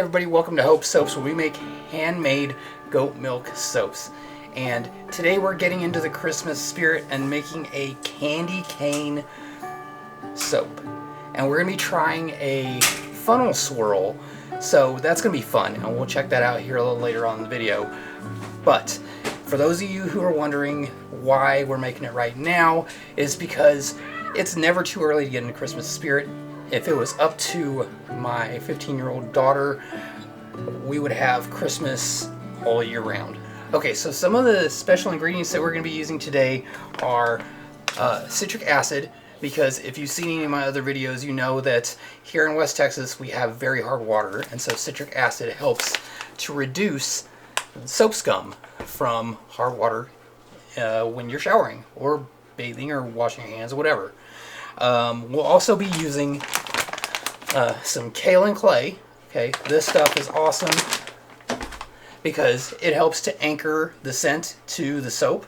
Hey everybody, welcome to Hope Soaps, where we make handmade goat milk soaps. And today we're getting into the Christmas spirit and making a candy cane soap. And we're going to be trying a funnel swirl, so that's going to be fun, and we'll check that out here a little later on in the video. But for those of you who are wondering why we're making it right now, is because it's never too early to get into Christmas spirit. If it was up to my 15-year-old daughter, we would have Christmas all year round. Okay, so some of the special ingredients that we're going to be using today are citric acid, because if you've seen any of my other videos, you know that here in West Texas we have very hard water, and so citric acid helps to reduce soap scum from hard water when you're showering or bathing or washing your hands or whatever. We'll also be using some kaolin clay. Okay, this stuff is awesome because it helps to anchor the scent to the soap,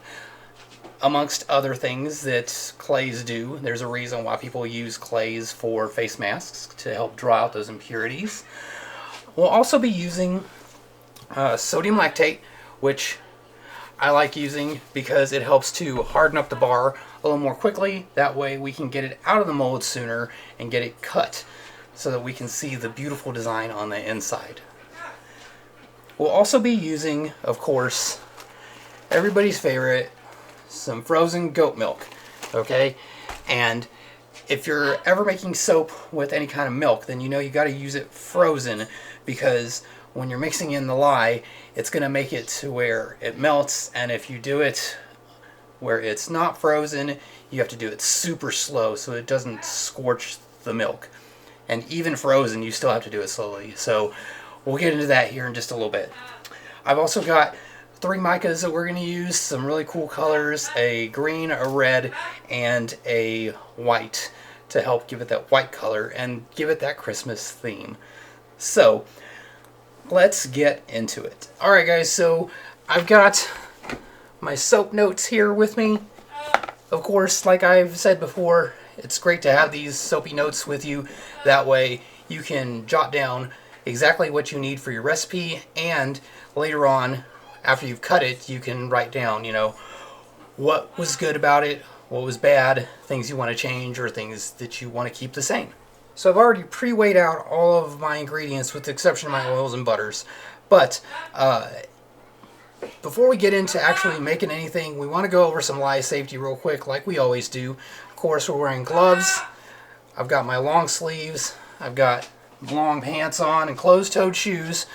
amongst other things that clays do. There's a reason why people use clays for face masks, to help draw out those impurities. We'll also be using sodium lactate, which I like using because it helps to harden up the bar a little more quickly. That way we can get it out of the mold sooner and get it cut so that we can see the beautiful design on the inside. We'll also be using, of course, everybody's favorite, some frozen goat milk. Okay, and if you're ever making soap with any kind of milk, then you know you got to use it frozen, because when you're mixing in the lye, it's going to make it to where it melts, and if you do it where it's not frozen, you have to do it super slow so it doesn't scorch the milk. And even frozen, you still have to do it slowly. So we'll get into that here in just a little bit. I've also got 3 micas that we're going to use, some really cool colors, a green, a red, and a white, to help give it that white color and give it that Christmas theme. So let's get into it. Alright guys, so I've got my soap notes here with me. Of course, like I've said before, it's great to have these soapy notes with you. That way you can jot down exactly what you need for your recipe, and later on, after you've cut it, you can write down, you know, what was good about it, what was bad, things you want to change, or things that you want to keep the same. So I've already pre-weighed out all of my ingredients with the exception of my oils and butters. But before we get into actually making anything, we want to go over some lye safety real quick, like we always do. Of course, we're wearing gloves. I've got my long sleeves. I've got long pants on and closed-toed shoes.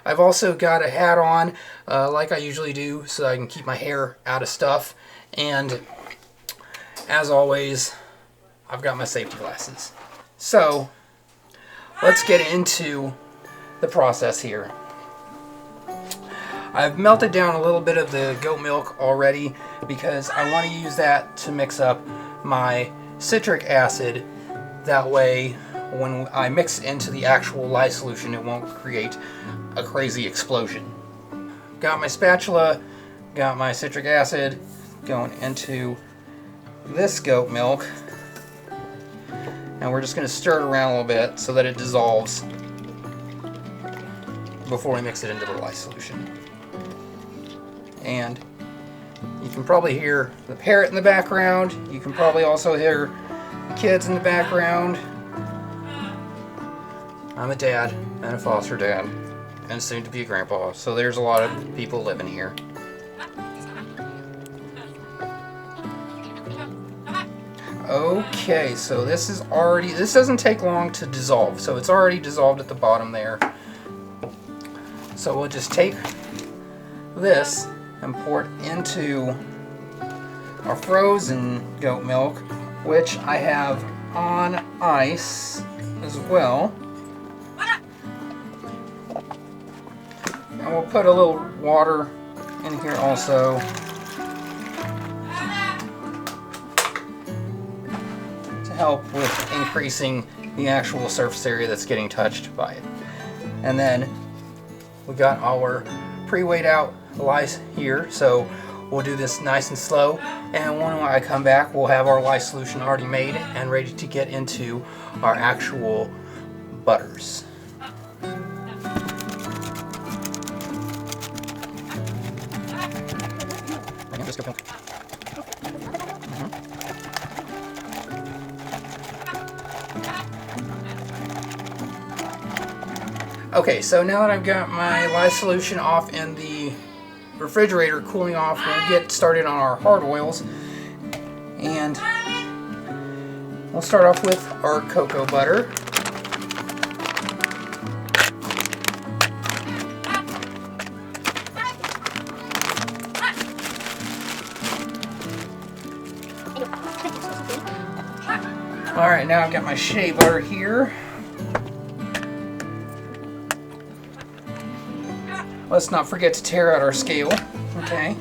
I've also got a hat on, like I usually do, so I can keep my hair out of stuff. And as always, I've got my safety glasses. So let's get into the process here. I've melted down a little bit of the goat milk already because I want to use that to mix up my citric acid. That way when I mix into the actual lye solution, it won't create a crazy explosion. Got my spatula, got my citric acid going into this goat milk, and we're just going to stir it around a little bit so that it dissolves before we mix it into the lye solution. And you can probably hear the parrot in the background. You can probably also hear the kids in the background. I'm a dad and a foster dad and soon to be a grandpa, so there's a lot of people living here. Okay, so this doesn't take long to dissolve, so it's already dissolved at the bottom there. So we'll just take this and pour it into our frozen goat milk, which I have on ice as well. And we'll put a little water in here also. To help with increasing the actual surface area that's getting touched by it. And then we got our pre-weighed out lye here, so we'll do this nice and slow, and when I come back we'll have our lye solution already made and ready to get into our actual butters. this goat milk. Okay, so now that I've got my lye solution off in the refrigerator cooling off, we'll get started on our hard oils. And we'll start off with our cocoa butter. Alright, now I've got my shea butter here. Let's not forget to tear out our scale. Okay.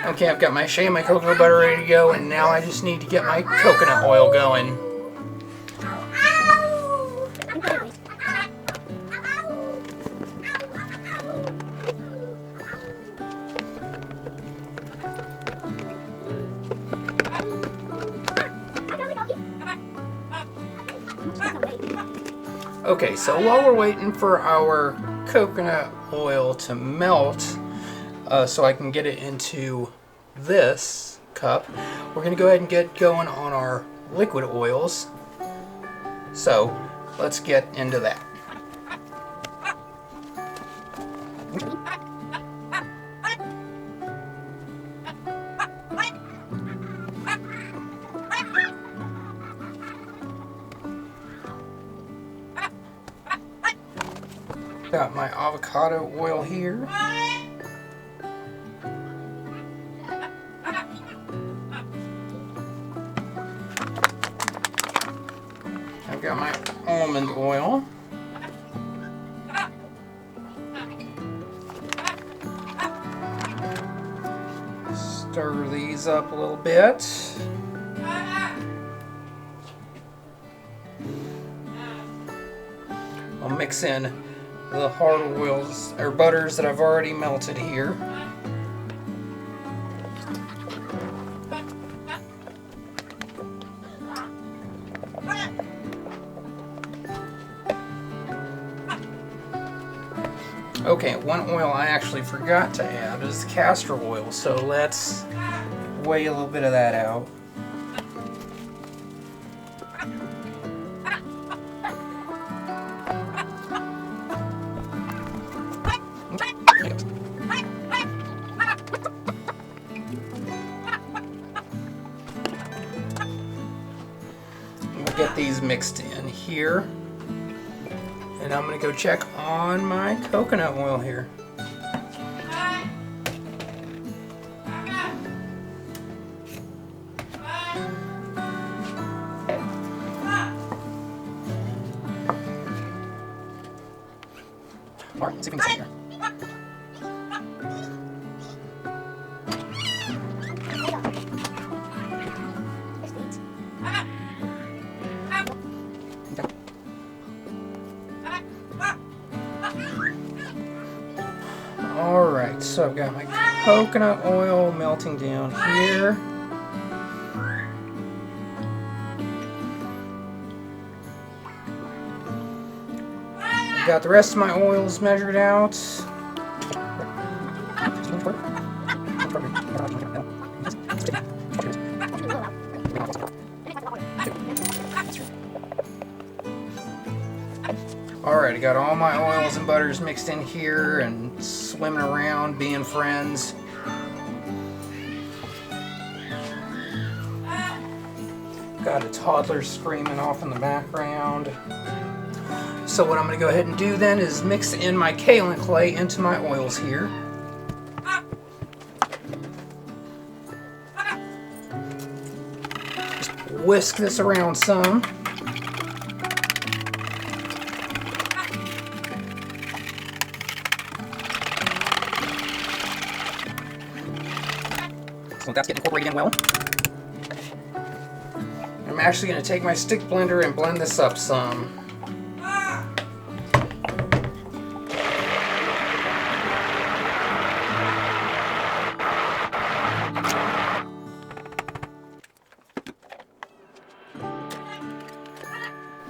Okay, I've got my shea and my cocoa butter ready to go, and now I just need to get my coconut oil going. Okay, so while we're waiting for our coconut oil to melt, so I can get it into this cup, we're going to go ahead and get going on our liquid oils. So let's get into that. Got my avocado oil here. I've got my almond oil. Stir these up a little bit. I'll mix in the hard oils or butters that I've already melted here. Okay, one oil I actually forgot to add is castor oil, so let's weigh a little bit of that out. We'll get these mixed in here. And I'm going to go check on my coconut oil here. Alright, let's see if we can see here. Alright, so I've got my coconut oil melting down here. Got the rest of my oils measured out. Alright, I got all my oils and butters mixed in here and swimming around, being friends. Got a toddler screaming off in the background. So what I'm going to go ahead and do then is mix in my kaolin clay into my oils here. Just whisk this around some. So that's getting incorporated in well. I'm actually going to take my stick blender and blend this up some.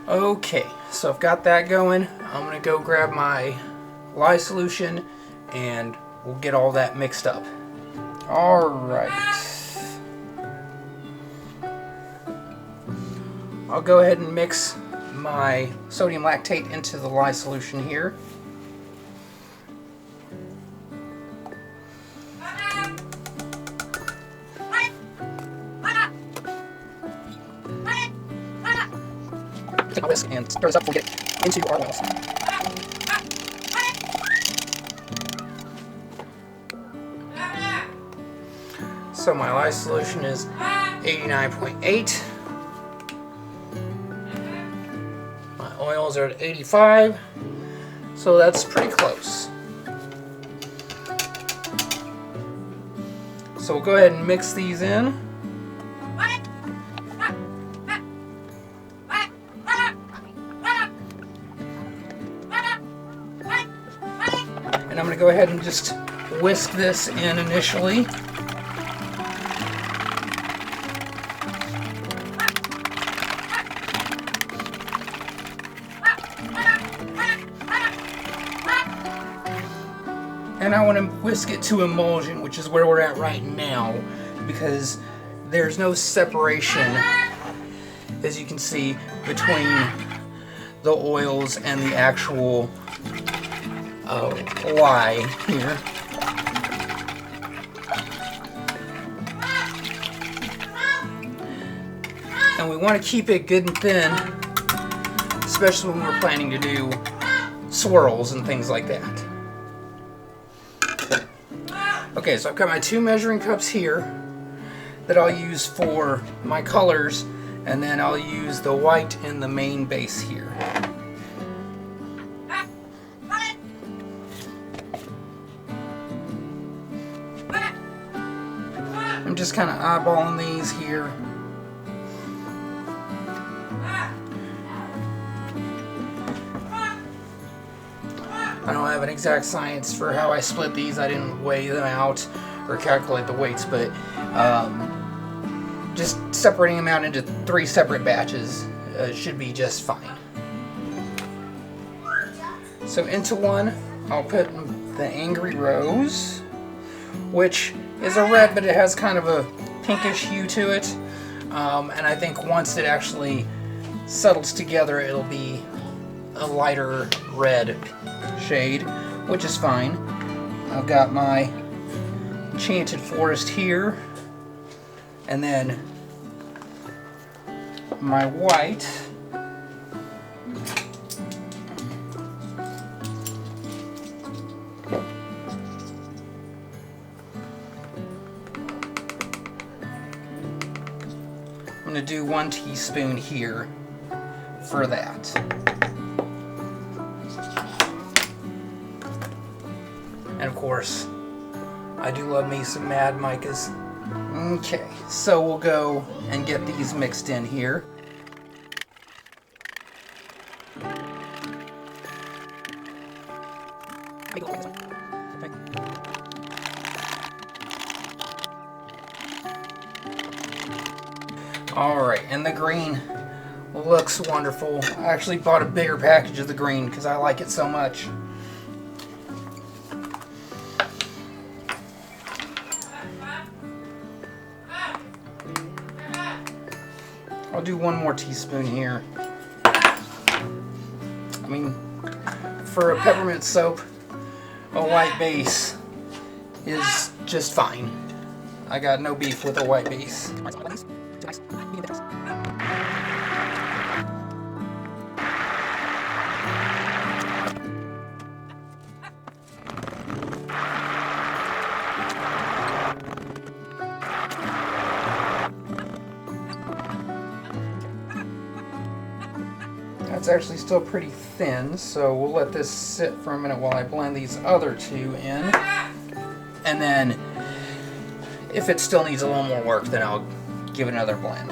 Okay, so I've got that going. I'm going to go grab my lye solution and we'll get all that mixed up. Alright. I'll go ahead and mix my sodium lactate into the lye solution here. Take my whisk and stir this up before we get into our oils. So my lye solution is 89.8. My oils are at 85. So that's pretty close. So we'll go ahead and mix these in. And I'm going to go ahead and just whisk this in initially. And I want to whisk it to emulsion, which is where we're at right now, because there's no separation, as you can see, between the oils and the actual lye here. And we want to keep it good and thin, especially when we're planning to do swirls and things like that. Okay, so I've got my 2 measuring cups here that I'll use for my colors, and then I'll use the white in the main base here. I'm just kind of eyeballing these here. I don't have an exact science for how I split these. I didn't weigh them out or calculate the weights, but just separating them out into 3 separate batches should be just fine. So into one, I'll put the Angry Rose, which is a red, but it has kind of a pinkish hue to it. And I think once it actually settles together, it'll be a lighter red shade, which is fine. I've got my Enchanted Forest here, and then my white. I'm going to do 1 teaspoon here for that. And of course, I do love me some Mad Micas. Okay, so we'll go and get these mixed in here. Alright, and the green looks wonderful. I actually bought a bigger package of the green because I like it so much. I'll do 1 more teaspoon here. I mean, for a peppermint soap, a white base is just fine. I got no beef with a white base. It's actually still pretty thin, so we'll let this sit for a minute while I blend these other 2 in. And then, if it still needs a little more work, then I'll give it another blend.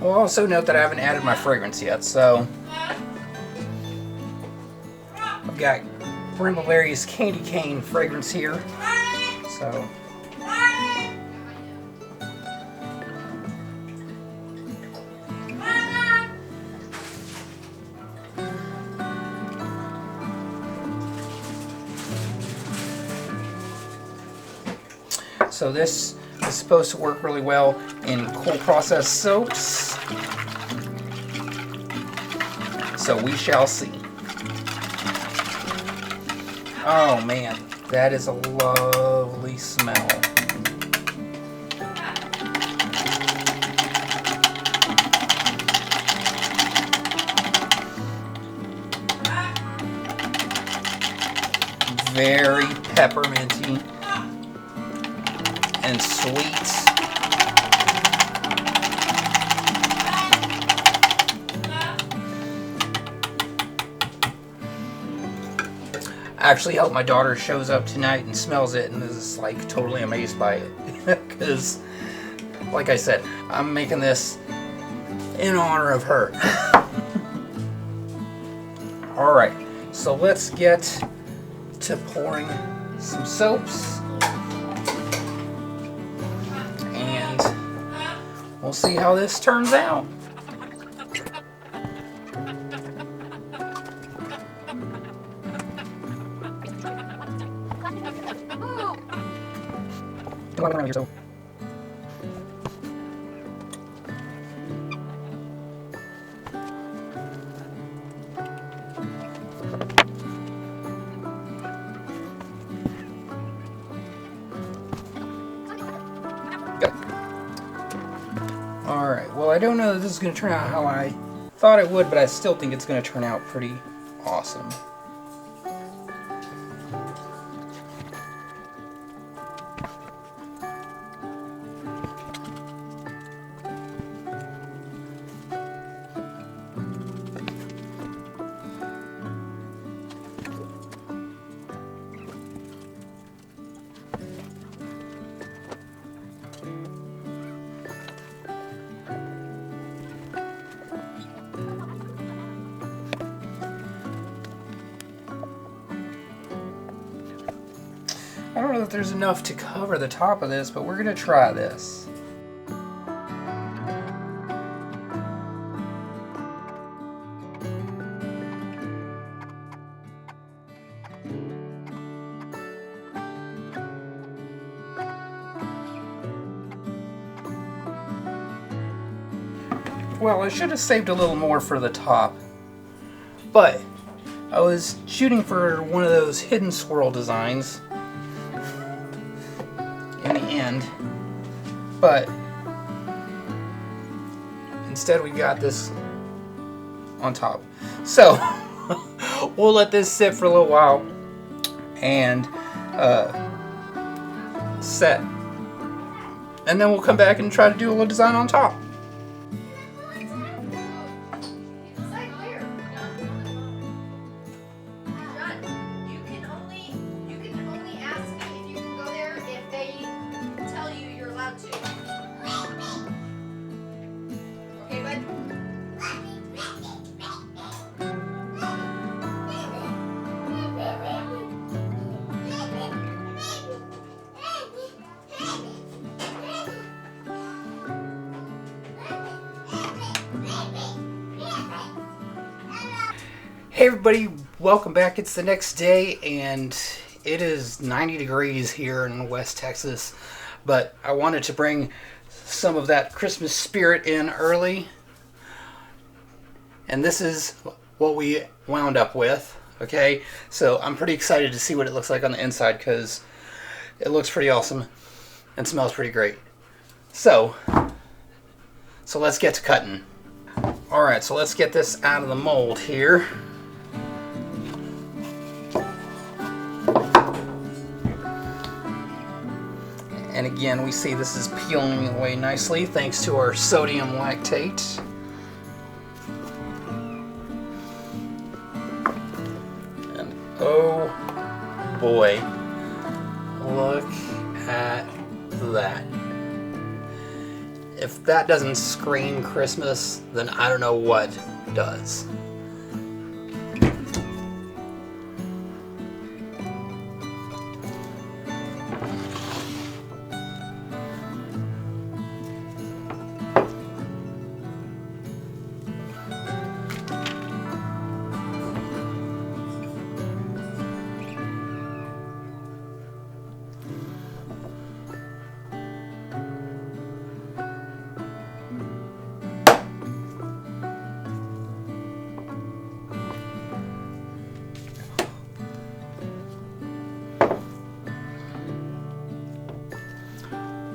We'll also note that I haven't added my fragrance yet, so I've got Brindleberry's Candy Cane fragrance here. So this is supposed to work really well in cold process soaps. So we shall see. Oh man, that is a lovely smell. Very pepperminty and sweet. I actually hope my daughter shows up tonight and smells it and is like totally amazed by it. Because, like I said, I'm making this in honor of her. Alright, so let's get to pouring some soaps. And we'll see how this turns out. Around yourself. Good. Alright, well I don't know that this is going to turn out how I thought it would, but I still think it's going to turn out pretty awesome. I don't know if there's enough to cover the top of this, but we're going to try this. Well, I should have saved a little more for the top, but I was shooting for one of those hidden swirl designs in the end, but instead we got this on top. So we'll let this sit for a little while and set, and then we'll come back and try to do a little design on top. Hey everybody, welcome back. It's the next day and it is 90 degrees here in West Texas, but I wanted to bring some of that Christmas spirit in early, and this is what we wound up with. Okay, so I'm pretty excited to see what it looks like on the inside because it looks pretty awesome and smells pretty great. So let's get to cutting. Alright, so let's get this out of the mold here. And again, we see this is peeling away nicely thanks to our sodium lactate. And oh boy, look at that. If that doesn't scream Christmas, then I don't know what does.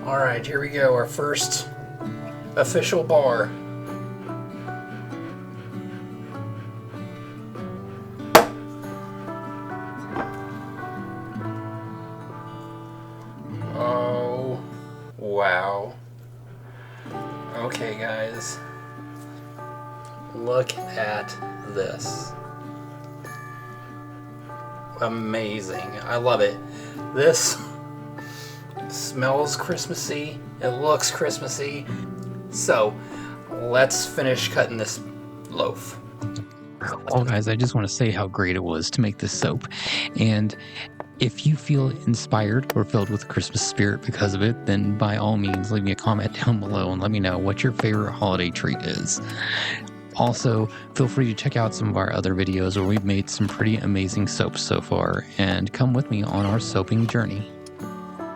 Alright, here we go, our first official bar. Oh, wow. Okay, guys. Look at this. Amazing. I love it. This smells Christmassy. It looks Christmassy. So, let's finish cutting this loaf. Well, guys, I just want to say how great it was to make this soap. And if you feel inspired or filled with Christmas spirit because of it, then by all means, leave me a comment down below and let me know what your favorite holiday treat is. Also, feel free to check out some of our other videos where we've made some pretty amazing soaps so far, and come with me on our soaping journey.